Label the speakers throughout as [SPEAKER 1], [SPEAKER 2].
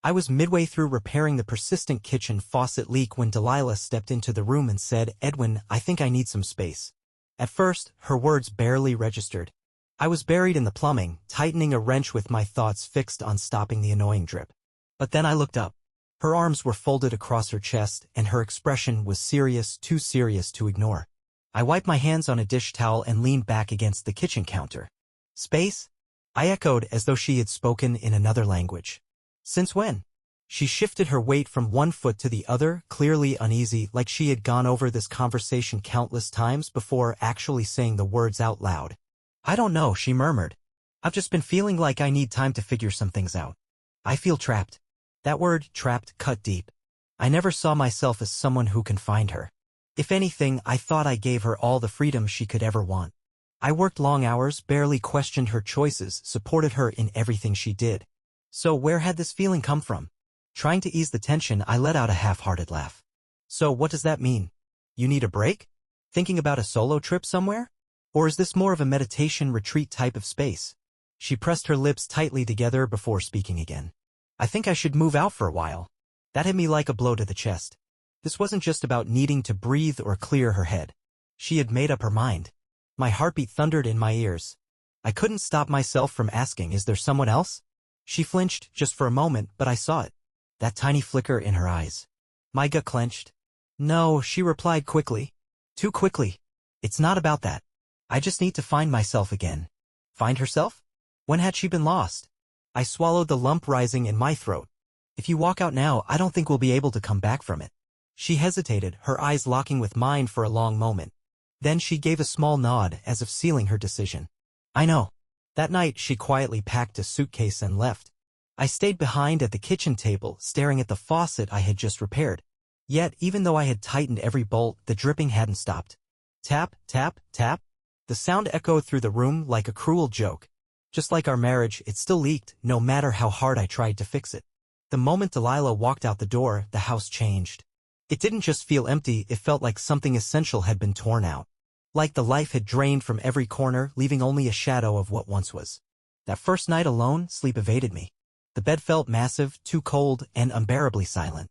[SPEAKER 1] I was midway through repairing the persistent kitchen faucet leak when Delilah stepped into the room and said, "Edwin, I think I need some space." At first, her words barely registered. I was buried in the plumbing, tightening a wrench with my thoughts fixed on stopping the annoying drip. But then I looked up. Her arms were folded across her chest, and her expression was serious, too serious to ignore. I wiped my hands on a dish towel and leaned back against the kitchen counter. "Space?" I echoed as though she had spoken in another language. "Since when?" She shifted her weight from one foot to the other, clearly uneasy, like she had gone over this conversation countless times before actually saying the words out loud. "I don't know," she murmured. "I've just been feeling like I need time to figure some things out. I feel trapped." That word, trapped, cut deep. I never saw myself as someone who can find her. If anything, I thought I gave her all the freedom she could ever want. I worked long hours, barely questioned her choices, supported her in everything she did. So where had this feeling come from? Trying to ease the tension, I let out a half-hearted laugh. "So what does that mean? You need a break? Thinking about a solo trip somewhere? Or is this more of a meditation retreat type of space?" She pressed her lips tightly together before speaking again. "I think I should move out for a while." That hit me like a blow to the chest. This wasn't just about needing to breathe or clear her head. She had made up her mind. My heartbeat thundered in my ears. I couldn't stop myself from asking, "Is there someone else?" She flinched just for a moment, but I saw it. That tiny flicker in her eyes. My gut clenched. "No," she replied quickly. Too quickly. "It's not about that. I just need to find myself again." Find herself? When had she been lost? I swallowed the lump rising in my throat. "If you walk out now, I don't think we'll be able to come back from it." She hesitated, her eyes locking with mine for a long moment. Then she gave a small nod, as if sealing her decision. "I know." That night, she quietly packed a suitcase and left. I stayed behind at the kitchen table, staring at the faucet I had just repaired. Yet, even though I had tightened every bolt, the dripping hadn't stopped. Tap, tap, tap. The sound echoed through the room like a cruel joke. Just like our marriage, it still leaked, no matter how hard I tried to fix it. The moment Delilah walked out the door, the house changed. It didn't just feel empty, it felt like something essential had been torn out. Like the life had drained from every corner, leaving only a shadow of what once was. That first night alone, sleep evaded me. The bed felt massive, too cold, and unbearably silent.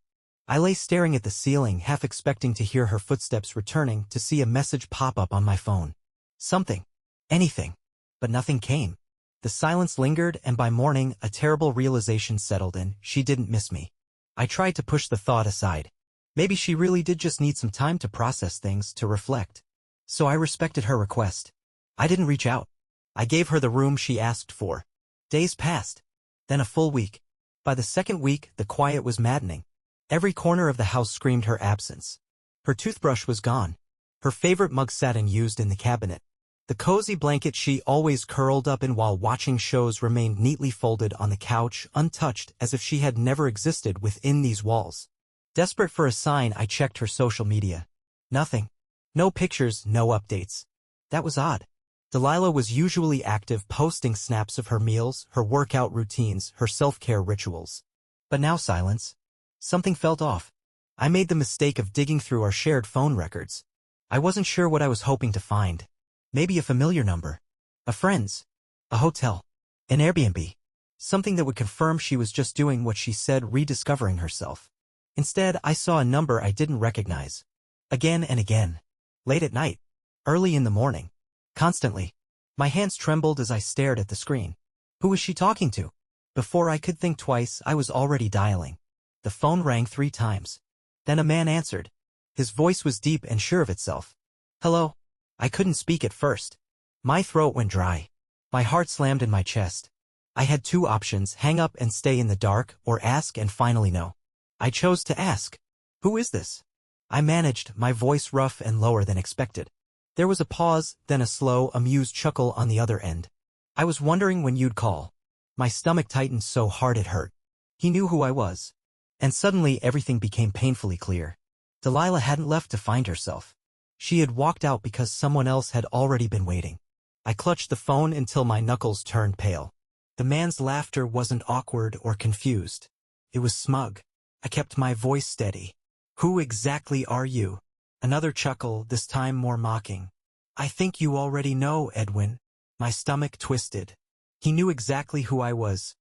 [SPEAKER 1] I lay staring at the ceiling, half expecting to hear her footsteps returning, to see a message pop up on my phone. Something. Anything. But nothing came. The silence lingered, and by morning, a terrible realization settled in: she didn't miss me. I tried to push the thought aside. Maybe she really did just need some time to process things, to reflect. So I respected her request. I didn't reach out. I gave her the room she asked for. Days passed. Then a full week. By the second week, the quiet was maddening. Every corner of the house screamed her absence. Her toothbrush was gone. Her favorite mug sat unused in the cabinet. The cozy blanket she always curled up in while watching shows remained neatly folded on the couch, untouched, as if she had never existed within these walls. Desperate for a sign, I checked her social media. Nothing. No pictures, no updates. That was odd. Delilah was usually active, posting snaps of her meals, her workout routines, her self-care rituals. But now silence. Something felt off. I made the mistake of digging through our shared phone records. I wasn't sure what I was hoping to find. Maybe a familiar number. A friend's. A hotel. An Airbnb. Something that would confirm she was just doing what she said, rediscovering herself. Instead, I saw a number I didn't recognize. Again and again. Late at night. Early in the morning. Constantly. My hands trembled as I stared at the screen. Who was she talking to? Before I could think twice, I was already dialing. The phone rang 3 times. Then a man answered. His voice was deep and sure of itself. "Hello?" I couldn't speak at first. My throat went dry. My heart slammed in my chest. I had 2 options: hang up and stay in the dark, or ask and finally know. I chose to ask. "Who is this?" I managed, my voice rough and lower than expected. There was a pause, then a slow, amused chuckle on the other end. "I was wondering when you'd call." My stomach tightened so hard it hurt. He knew who I was. And suddenly everything became painfully clear. Delilah hadn't left to find herself. She had walked out because someone else had already been waiting. I clutched the phone until my knuckles turned pale. The man's laughter wasn't awkward or confused. It was smug. I kept my voice steady. "Who exactly are you?" Another chuckle, this time more mocking. "I think you already know, Edwin." My stomach twisted. He knew exactly who I was.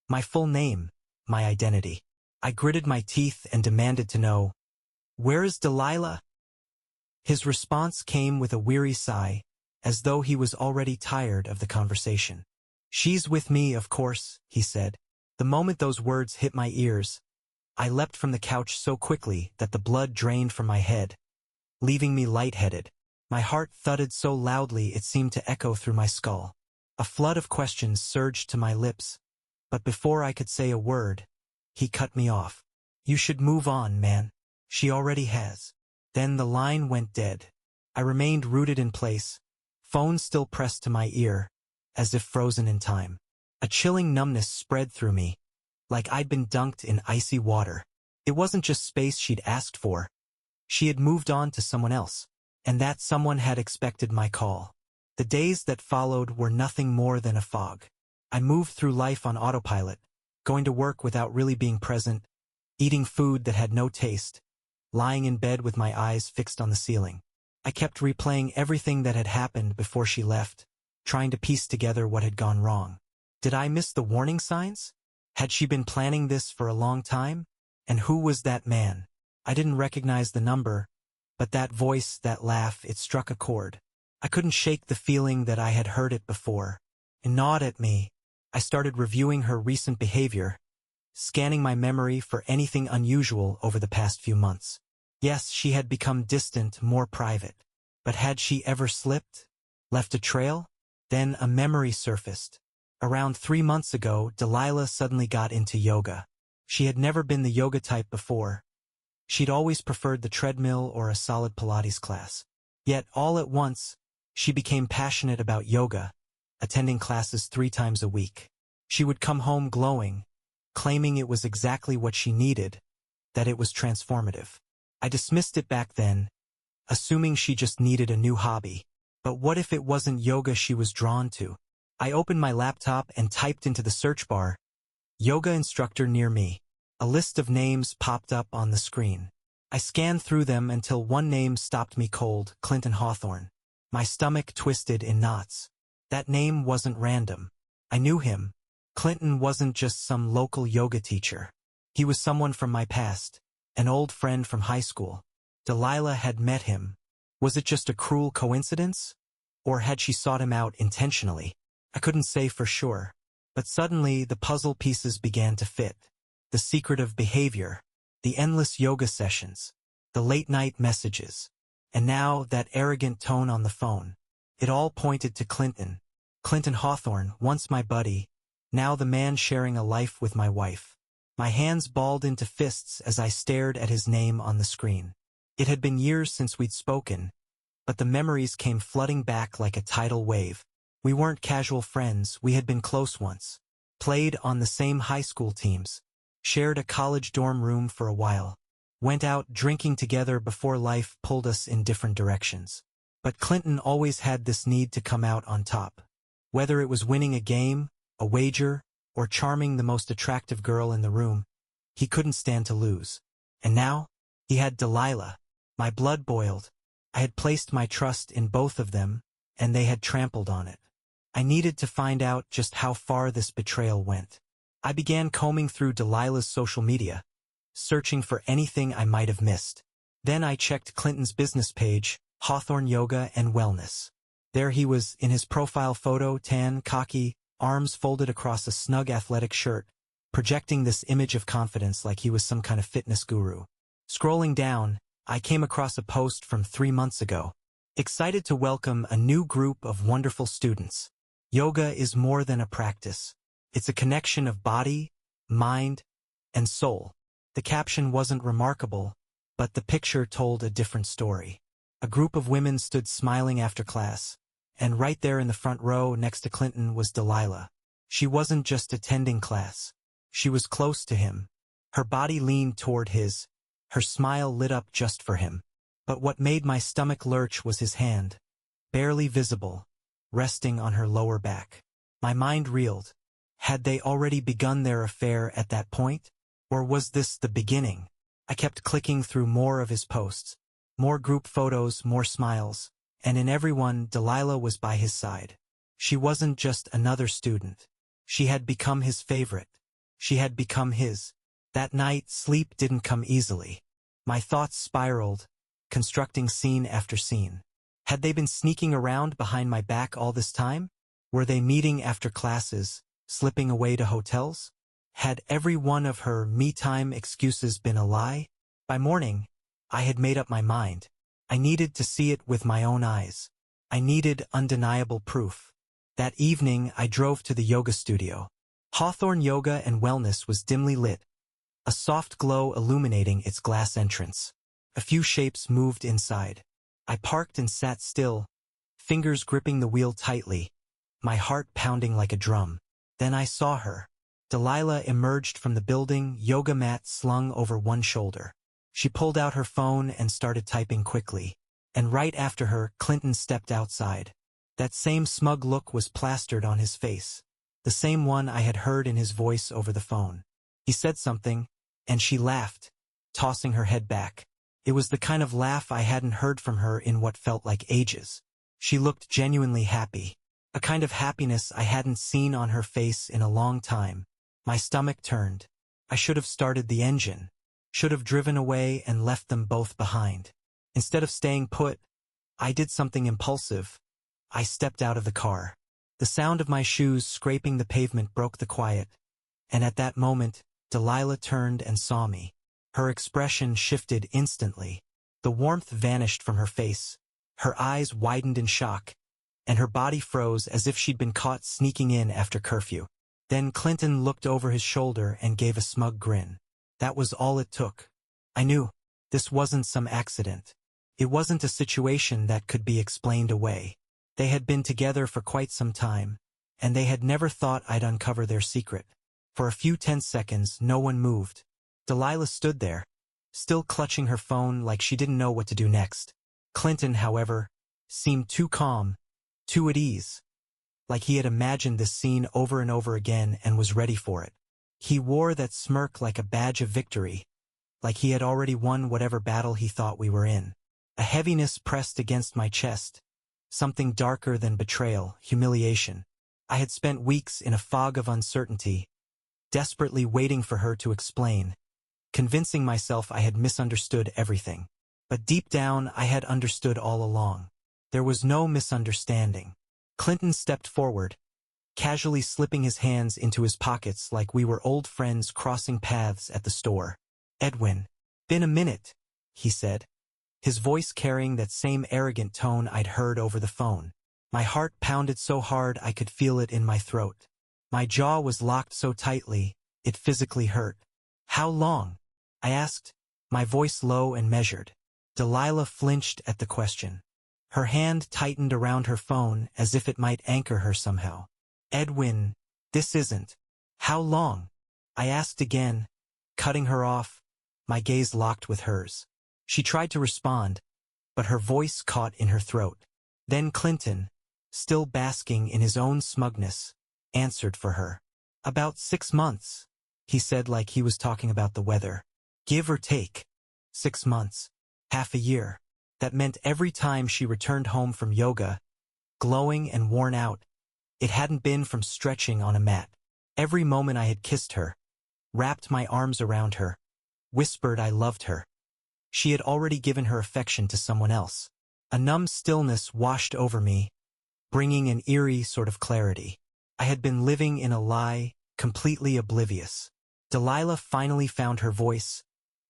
[SPEAKER 1] My full name. my identity. I gritted my teeth and demanded to know, "Where is Delilah?" His response came with a weary sigh, as though he was already tired of the conversation. "She's with me, of course," he said. The moment those words hit my ears, I leapt from the couch so quickly that the blood drained from my head, leaving me lightheaded. My heart thudded so loudly it seemed to echo through my skull. A flood of questions surged to my lips, but before I could say a word, he cut me off. "You should move on, man. She already has." Then the line went dead. I remained rooted in place, phone still pressed to my ear, as if frozen in time. A chilling numbness spread through me, like I'd been dunked in icy water. It wasn't just space she'd asked for. She had moved on to someone else, and that someone had expected my call. The days that followed were nothing more than a fog. I moved through life on autopilot, going to work without really being present, eating food that had no taste, lying in bed with my eyes fixed on the ceiling. I kept replaying everything that had happened before she left, trying to piece together what had gone wrong. Did I miss the warning signs? Had she been planning this for a long time? And who was that man? I didn't recognize the number, but that voice, that laugh, it struck a chord. I couldn't shake the feeling that I had heard it before. It gnawed at me. I started reviewing her recent behavior, scanning my memory for anything unusual over the past few months. Yes, she had become distant, more private. But had she ever slipped? Left a trail? Then a memory surfaced. Around 3 months ago, Delilah suddenly got into yoga. She had never been the yoga type before. She'd always preferred the treadmill or a solid Pilates class. Yet, all at once, she became passionate about yoga, attending classes 3 times a week. She would come home glowing, claiming it was exactly what she needed, that it was transformative. I dismissed it back then, assuming she just needed a new hobby. But what if it wasn't yoga she was drawn to? I opened my laptop and typed into the search bar, "yoga instructor near me." A list of names popped up on the screen. I scanned through them until one name stopped me cold, Clinton Hawthorne. My stomach twisted in knots. That name wasn't random. I knew him. Clinton wasn't just some local yoga teacher. He was someone from my past, an old friend from high school. Delilah had met him. Was it just a cruel coincidence? Or had she sought him out intentionally? I couldn't say for sure. But suddenly the puzzle pieces began to fit. The secretive behavior, the endless yoga sessions, the late-night messages, and now that arrogant tone on the phone. It all pointed to Clinton. Clinton Hawthorne, once my buddy, now the man sharing a life with my wife. My hands balled into fists as I stared at his name on the screen. It had been years since we'd spoken, but the memories came flooding back like a tidal wave. We weren't casual friends, we had been close once. Played on the same high school teams. Shared a college dorm room for a while. Went out drinking together before life pulled us in different directions. But Clinton always had this need to come out on top. Whether it was winning a game, a wager, or charming the most attractive girl in the room, he couldn't stand to lose. And now, he had Delilah. My blood boiled. I had placed my trust in both of them, and they had trampled on it. I needed to find out just how far this betrayal went. I began combing through Delilah's social media, searching for anything I might have missed. Then I checked Clinton's business page, Hawthorne Yoga and Wellness. There he was, in his profile photo, tan, cocky, arms folded across a snug athletic shirt, projecting this image of confidence like he was some kind of fitness guru. Scrolling down, I came across a post from 3 months ago. Excited to welcome a new group of wonderful students. Yoga is more than a practice. It's a connection of body, mind, and soul. The caption wasn't remarkable, but the picture told a different story. A group of women stood smiling after class, and right there in the front row next to Clinton was Delilah. She wasn't just attending class. She was close to him. Her body leaned toward his. Her smile lit up just for him. But what made my stomach lurch was his hand, barely visible, resting on her lower back. My mind reeled. Had they already begun their affair at that point? Or was this the beginning? I kept clicking through more of his posts. More group photos, more smiles. And in every one, Delilah was by his side. She wasn't just another student. She had become his favorite. She had become his. That night, sleep didn't come easily. My thoughts spiraled, constructing scene after scene. Had they been sneaking around behind my back all this time? Were they meeting after classes, slipping away to hotels? Had every one of her me-time excuses been a lie? By morning, I had made up my mind. I needed to see it with my own eyes. I needed undeniable proof. That evening, I drove to the yoga studio. Hawthorne Yoga and Wellness was dimly lit, a soft glow illuminating its glass entrance. A few shapes moved inside. I parked and sat still, fingers gripping the wheel tightly, my heart pounding like a drum. Then I saw her. Delilah emerged from the building, yoga mat slung over one shoulder. She pulled out her phone and started typing quickly. And right after her, Clinton stepped outside. That same smug look was plastered on his face, the same one I had heard in his voice over the phone. He said something, and she laughed, tossing her head back. It was the kind of laugh I hadn't heard from her in what felt like ages. She looked genuinely happy, a kind of happiness I hadn't seen on her face in a long time. My stomach turned. I should have started the engine, should have driven away and left them both behind. Instead of staying put, I did something impulsive. I stepped out of the car. The sound of my shoes scraping the pavement broke the quiet, and at that moment, Delilah turned and saw me. Her expression shifted instantly. The warmth vanished from her face. Her eyes widened in shock, and her body froze as if she'd been caught sneaking in after curfew. Then Clinton looked over his shoulder and gave a smug grin. That was all it took. I knew. This wasn't some accident. It wasn't a situation that could be explained away. They had been together for quite some time, and they had never thought I'd uncover their secret. For a few tense seconds, no one moved. Delilah stood there, still clutching her phone like she didn't know what to do next. Clinton, however, seemed too calm, too at ease, like he had imagined this scene over and over again and was ready for it. He wore that smirk like a badge of victory, like he had already won whatever battle he thought we were in. A heaviness pressed against my chest, something darker than betrayal, humiliation. I had spent weeks in a fog of uncertainty, desperately waiting for her to explain, convincing myself I had misunderstood everything. But deep down, I had understood all along. There was no misunderstanding. Clinton stepped forward, casually slipping his hands into his pockets like we were old friends crossing paths at the store. "Edwin, been a minute," he said, his voice carrying that same arrogant tone I'd heard over the phone. My heart pounded so hard I could feel it in my throat. My jaw was locked so tightly, it physically hurt. "How long?" I asked, my voice low and measured. Delilah flinched at the question. Her hand tightened around her phone as if it might anchor her somehow. "Edwin, this isn't. How long?" I asked again, cutting her off, my gaze locked with hers. She tried to respond, but her voice caught in her throat. Then Clinton, still basking in his own smugness, answered for her. "About 6 months," he said like he was talking about the weather. "Give or take. 6 months. Half a year." That meant every time she returned home from yoga, glowing and worn out, it hadn't been from stretching on a mat. Every moment I had kissed her, wrapped my arms around her, whispered I loved her, she had already given her affection to someone else. A numb stillness washed over me, bringing an eerie sort of clarity. I had been living in a lie, completely oblivious. Delilah finally found her voice,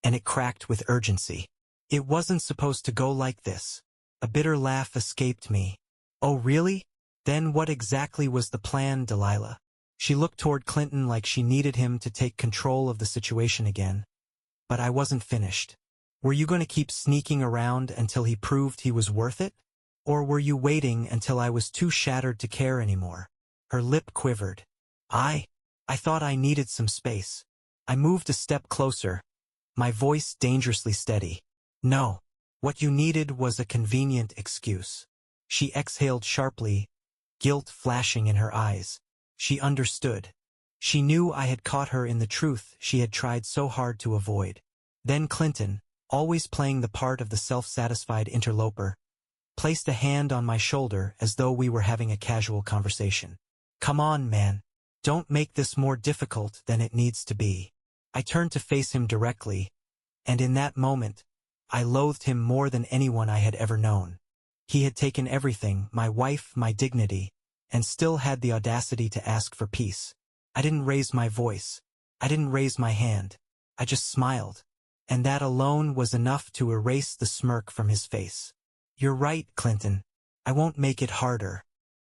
[SPEAKER 1] and it cracked with urgency. "It wasn't supposed to go like this." A bitter laugh escaped me. "Oh, really? Then what exactly was the plan, Delilah?" She looked toward Clinton like she needed him to take control of the situation again. But I wasn't finished. "Were you going to keep sneaking around until he proved he was worth it? Or were you waiting until I was too shattered to care anymore?" Her lip quivered. I thought I needed some space." I moved a step closer, my voice dangerously steady. "No. What you needed was a convenient excuse." She exhaled sharply, guilt flashing in her eyes. She understood. She knew I had caught her in the truth she had tried so hard to avoid. Then Clinton, always playing the part of the self-satisfied interloper, placed a hand on my shoulder as though we were having a casual conversation. "Come on, man. Don't make this more difficult than it needs to be. I turned to face him directly, and in that moment, I loathed him more than anyone I had ever known. He had taken everything, my wife, my dignity, and still had the audacity to ask for peace. I didn't raise my voice. I didn't raise my hand. I just smiled. And that alone was enough to erase the smirk from his face. You're right, Clinton. I won't make it harder.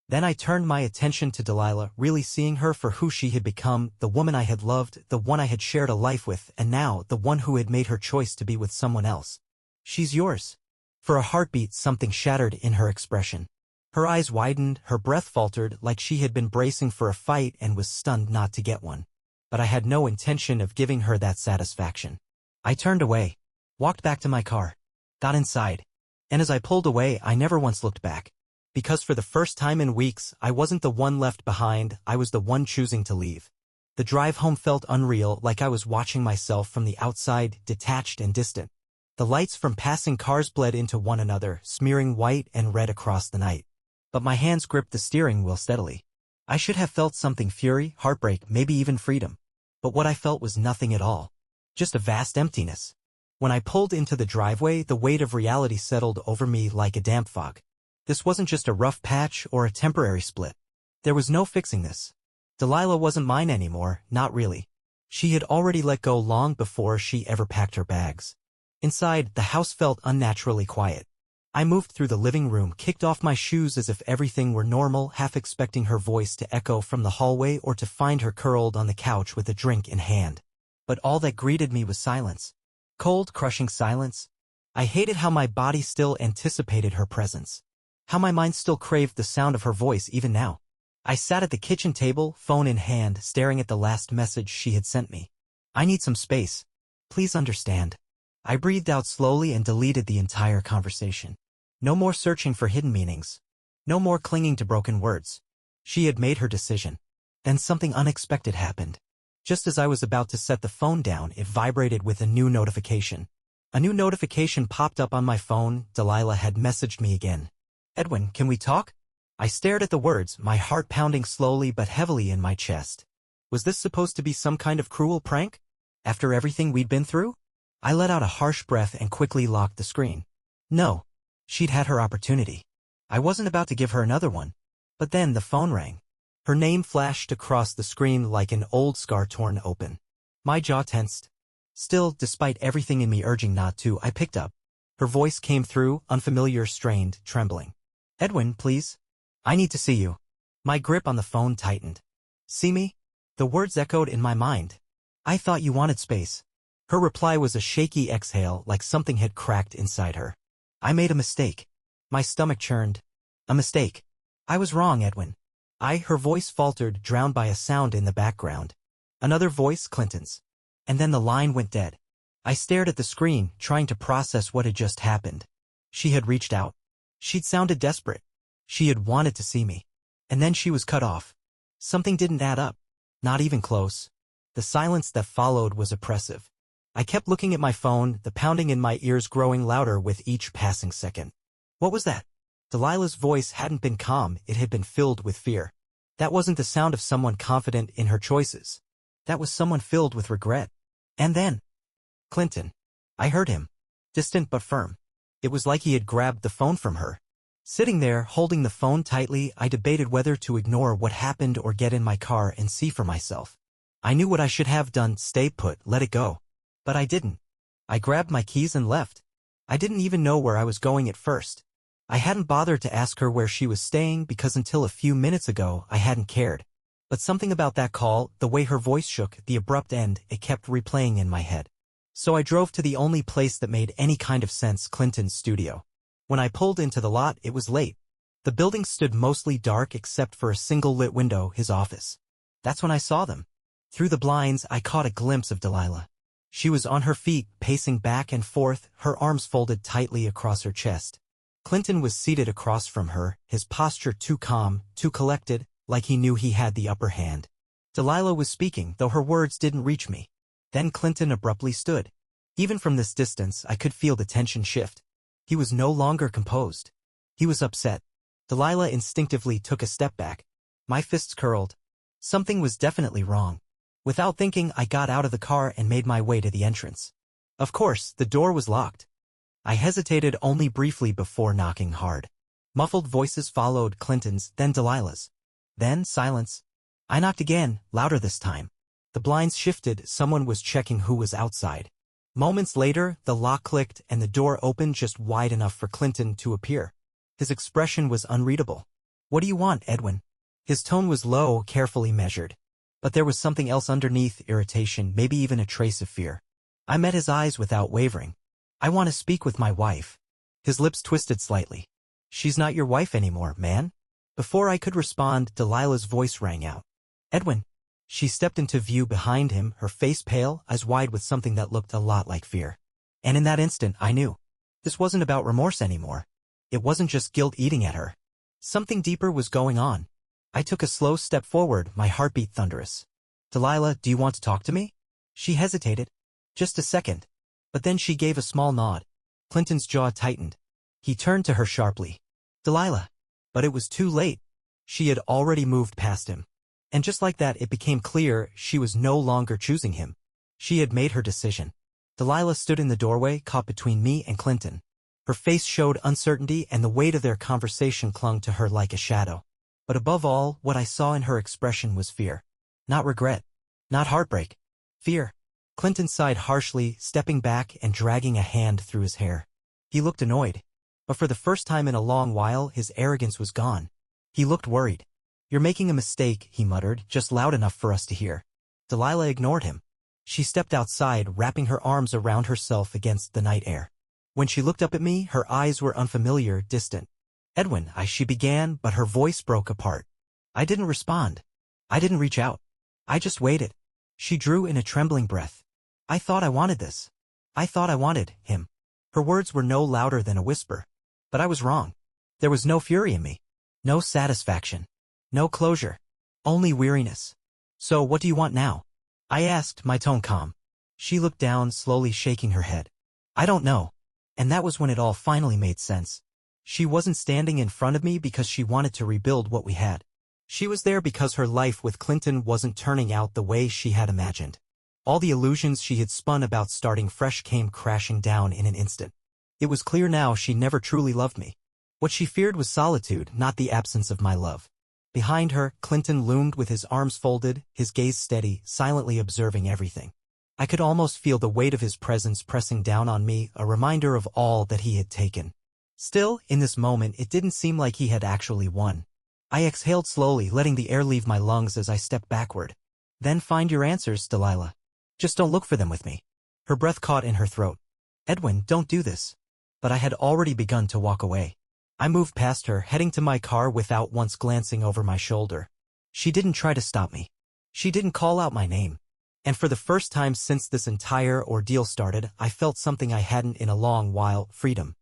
[SPEAKER 1] Then I turned my attention to Delilah, really seeing her for who she had become, the woman I had loved, the one I had shared a life with, and now the one who had made her choice to be with someone else. She's yours. For a heartbeat, something shattered in her expression. Her eyes widened, her breath faltered, like she had been bracing for a fight and was stunned not to get one. But I had no intention of giving her that satisfaction. I turned away, walked back to my car, got inside, and as I pulled away, I never once looked back. Because for the first time in weeks, I wasn't the one left behind, I was the one choosing to leave. The drive home felt unreal, like I was watching myself from the outside, detached and distant. The lights from passing cars bled into one another, smearing white and red across the night. But my hands gripped the steering wheel steadily. I should have felt something: fury, heartbreak, maybe even freedom. But what I felt was nothing at all. Just a vast emptiness. When I pulled into the driveway, the weight of reality settled over me like a damp fog. This wasn't just a rough patch or a temporary split. There was no fixing this. Delilah wasn't mine anymore, not really. She had already let go long before she ever packed her bags. Inside, the house felt unnaturally quiet. I moved through the living room, kicked off my shoes as if everything were normal, half expecting her voice to echo from the hallway or to find her curled on the couch with a drink in hand. But all that greeted me was silence. Cold, crushing silence. I hated how my body still anticipated her presence. How my mind still craved the sound of her voice even now. I sat at the kitchen table, phone in hand, staring at the last message she had sent me. I need some space. Please understand. I breathed out slowly and deleted the entire conversation. No more searching for hidden meanings. No more clinging to broken words. She had made her decision. Then something unexpected happened. Just as I was about to set the phone down, it vibrated with a new notification. A new notification popped up on my phone. Delilah had messaged me again. Edwin, can we talk? I stared at the words, my heart pounding slowly but heavily in my chest. Was this supposed to be some kind of cruel prank? After everything we'd been through? I let out a harsh breath and quickly locked the screen. No. She'd had her opportunity. I wasn't about to give her another one. But then the phone rang. Her name flashed across the screen like an old scar torn open. My jaw tensed. Still, despite everything in me urging not to, I picked up. Her voice came through, unfamiliar, strained, trembling. Edwin, please. I need to see you. My grip on the phone tightened. See me? The words echoed in my mind. I thought you wanted space. Her reply was a shaky exhale, like something had cracked inside her. I made a mistake. My stomach churned. A mistake. I was wrong, Edwin. Her voice faltered, drowned by a sound in the background. Another voice, Clinton's. And then the line went dead. I stared at the screen, trying to process what had just happened. She had reached out. She'd sounded desperate. She had wanted to see me. And then she was cut off. Something didn't add up. Not even close. The silence that followed was oppressive. I kept looking at my phone, the pounding in my ears growing louder with each passing second. What was that? Delilah's voice hadn't been calm, it had been filled with fear. That wasn't the sound of someone confident in her choices. That was someone filled with regret. And then, Clinton. I heard him. Distant but firm. It was like he had grabbed the phone from her. Sitting there, holding the phone tightly, I debated whether to ignore what happened or get in my car and see for myself. I knew what I should have done: stay put, let it go. But I didn't. I grabbed my keys and left. I didn't even know where I was going at first. I hadn't bothered to ask her where she was staying because until a few minutes ago I hadn't cared. But something about that call, the way her voice shook, the abrupt end, it kept replaying in my head. So I drove to the only place that made any kind of sense: Clinton's studio. When I pulled into the lot, it was late. The building stood mostly dark except for a single lit window, his office. That's when I saw them. Through the blinds, I caught a glimpse of Delilah. She was on her feet, pacing back and forth, her arms folded tightly across her chest. Clinton was seated across from her, his posture too calm, too collected, like he knew he had the upper hand. Delilah was speaking, though her words didn't reach me. Then Clinton abruptly stood. Even from this distance, I could feel the tension shift. He was no longer composed. He was upset. Delilah instinctively took a step back. My fists curled. Something was definitely wrong. Without thinking, I got out of the car and made my way to the entrance. Of course, the door was locked. I hesitated only briefly before knocking hard. Muffled voices followed, Clinton's, then Delilah's. Then silence. I knocked again, louder this time. The blinds shifted, someone was checking who was outside. Moments later, the lock clicked and the door opened just wide enough for Clinton to appear. His expression was unreadable. "What do you want, Edwin?" His tone was low, carefully measured. But there was something else underneath, irritation, maybe even a trace of fear. I met his eyes without wavering. "I want to speak with my wife." His lips twisted slightly. "She's not your wife anymore, man." Before I could respond, Delilah's voice rang out. "Edwin." She stepped into view behind him, her face pale, eyes wide with something that looked a lot like fear. And in that instant, I knew. This wasn't about remorse anymore. It wasn't just guilt eating at her. Something deeper was going on. I took a slow step forward, my heartbeat thunderous. "Delilah, do you want to talk to me?" She hesitated. Just a second. But then she gave a small nod. Clinton's jaw tightened. He turned to her sharply. "Delilah." But it was too late. She had already moved past him. And just like that, it became clear she was no longer choosing him. She had made her decision. Delilah stood in the doorway, caught between me and Clinton. Her face showed uncertainty, and the weight of their conversation clung to her like a shadow. But above all, what I saw in her expression was fear. Not regret. Not heartbreak. Fear. Clinton sighed harshly, stepping back and dragging a hand through his hair. He looked annoyed. But for the first time in a long while, his arrogance was gone. He looked worried. "You're making a mistake," he muttered, just loud enough for us to hear. Delilah ignored him. She stepped outside, wrapping her arms around herself against the night air. When she looked up at me, her eyes were unfamiliar, distant. "Edwin," she began, but her voice broke apart. I didn't respond. I didn't reach out. I just waited. She drew in a trembling breath. "I thought I wanted this. I thought I wanted him." Her words were no louder than a whisper. But I was wrong. There was no fury in me. No satisfaction. No closure. Only weariness. "So what do you want now?" I asked, my tone calm. She looked down, slowly shaking her head. "I don't know." And that was when it all finally made sense. She wasn't standing in front of me because she wanted to rebuild what we had. She was there because her life with Clinton wasn't turning out the way she had imagined. All the illusions she had spun about starting fresh came crashing down in an instant. It was clear now she never truly loved me. What she feared was solitude, not the absence of my love. Behind her, Clinton loomed with his arms folded, his gaze steady, silently observing everything. I could almost feel the weight of his presence pressing down on me, a reminder of all that he had taken. Still, in this moment, it didn't seem like he had actually won. I exhaled slowly, letting the air leave my lungs as I stepped backward. "Then find your answers, Delilah. Just don't look for them with me." Her breath caught in her throat. "Edwin, don't do this." But I had already begun to walk away. I moved past her, heading to my car without once glancing over my shoulder. She didn't try to stop me. She didn't call out my name. And for the first time since this entire ordeal started, I felt something I hadn't in a long while: freedom.